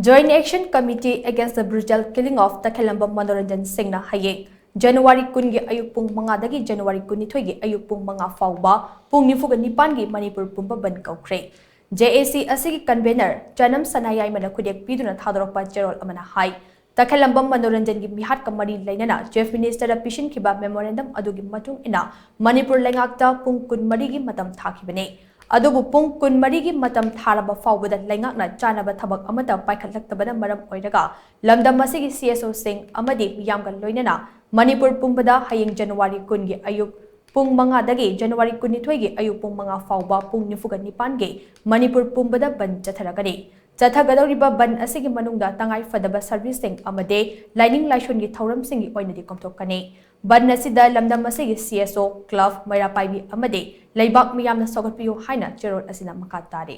Joint Action Committee Against the Brutal Killing of TAKHELLAMBAM Manoranjan Singhna Hayeng January kungi ayuk pung mga dagi January kunithoy ayuk pung mga PHAOBA pung nifuga nipan gi Manipur Pumba Bandh Koukhre JAC asigi convener Janam Sanayay manakudek piduna thadorokpa cherol amana hai TAKHELLAMBAM Manoranjan gi mihat kamari lainana Chief Minister da pishin khiba memorandum adugi matung ina Manipur lengakta pung kun marigi matam thakibane adubu pung kun marigi matam tharaba fawbada lengakna chanaba thabak amata paikhatlaktabana maram oiraga lamdam masigi CSO Singh amadi miyamga loinana Manipur Pumbada Hayeng January kungi ayuk pung mga dagi January kunithoy gi ayuk pung mga PHAOBA pung nifuga nipan gi Manipur Pumbada Bandh chatharagani chathagadoriba ban asigi manungda tangai fadaba servicing amade lining laishon gi thauram singi oinadi komthokani ban asida lamdam asigi CSO club maira paibi amade leibak miyamna sogatpiyu haina cherol asina makatari